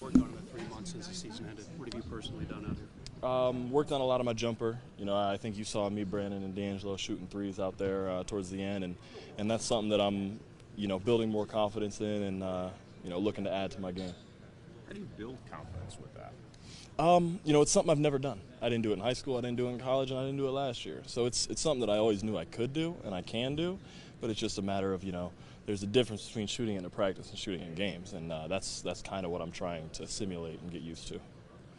Worked on in the 3 months since the season ended. What have you personally done out here? Worked on a lot of my jumper. I think you saw me, Brandon, and D'Angelo shooting threes out there towards the end, and that's something that I'm, building more confidence in and, looking to add to my game. How do you build confidence with that? It's something I've never done. I didn't do it in high school, I didn't do it in college, and I didn't do it last year. So it's something that I always knew I could do and I can do, but it's just a matter of, there's a difference between shooting in a practice and shooting in games, and that's kind of what I'm trying to simulate and get used to.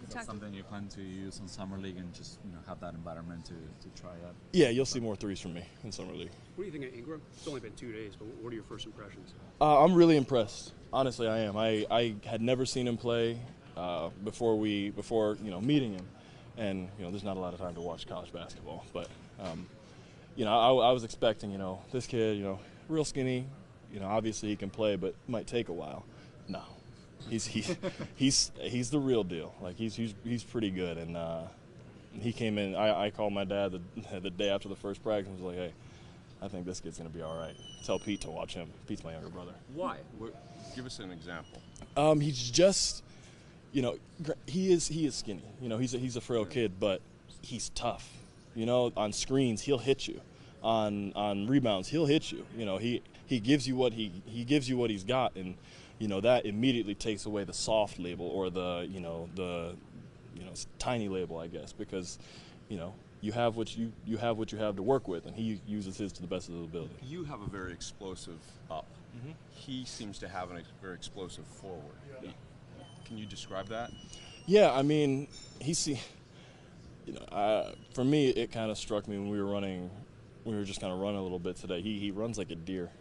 Is that something you plan to use in Summer League and just have that environment to try out? Yeah, you'll see more threes from me in Summer League. What do you think of Ingram? It's only been 2 days, but what are your first impressions? I'm really impressed. Honestly, I am. I had never seen him play before meeting him, and there's not a lot of time to watch college basketball. But I was expecting this kid real skinny. Obviously he can play, but it might take a while. No, he's the real deal. Like he's pretty good, and he came in. I called my dad the day after the first practice and was like, hey, I think this kid's gonna be all right. Tell Pete to watch him. Pete's my younger brother. Why? Give us an example. He's just, he is skinny. He's a frail kid, but he's tough. On screens he'll hit you. On rebounds he'll hit you. He gives you what he's got, and that immediately takes away the soft label or the tiny label, I guess, because you have what you have to work with, and he uses his to the best of his ability. You have a very explosive up. Mm-hmm. He seems to have a very explosive forward. Can you describe that? Yeah, I mean, for me, it kind of struck me when we were just kind of running a little bit today. He runs like a deer.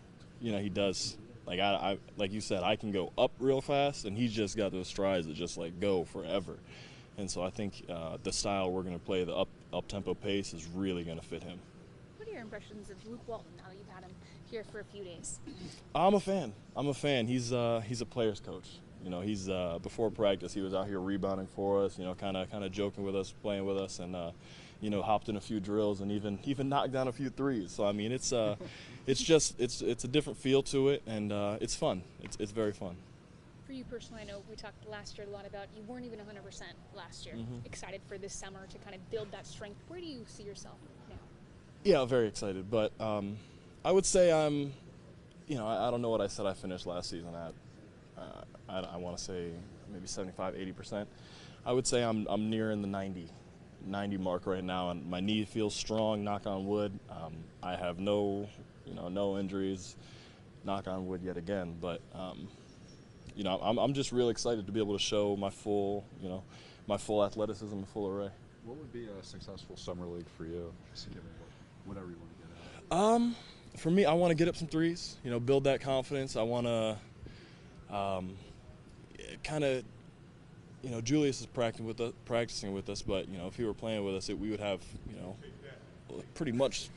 He does. Like you said, I can go up real fast, and he's just got those strides that just go forever. And so I think the style we're going to play, the up-tempo pace, is really going to fit him. What are your impressions of Luke Walton now that you've had him here for a few days? I'm a fan. He's a player's coach. He's before practice he was out here rebounding for us. Kind of joking with us, playing with us, and hopped in a few drills and even knocked down a few threes. So I mean, it's a different feel to it, and it's fun. It's very fun. For you personally, I know we talked last year a lot about you weren't even 100% last year. Mm-hmm. Excited for this summer to kind of build that strength. Where do you see yourself now? Yeah, very excited. But I would say I'm, I don't know what I said I finished last season at. I want to say maybe 75, 80%. I would say I'm nearing the 90 mark right now, and my knee feels strong, knock on wood. I have no injuries, knock on wood yet again, but I'm just real excited to be able to show my full athleticism, my full array. What would be a successful summer league for you? Just given whatever you want to get at. For me, I want to get up some threes, build that confidence. I want to kind of, Julius is practicing with us, but if he were playing with us, we would have, pretty much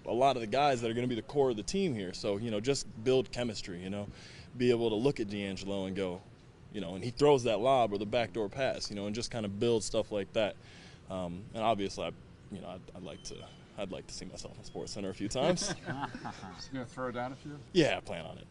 a lot of the guys that are going to be the core of the team here. So, just build chemistry, be able to look at D'Angelo and go, and he throws that lob or the backdoor pass, and just kind of build stuff like that. And obviously, I'd like to see myself in SportsCenter a few times. Just gonna throw down a few. Yeah, I plan on it.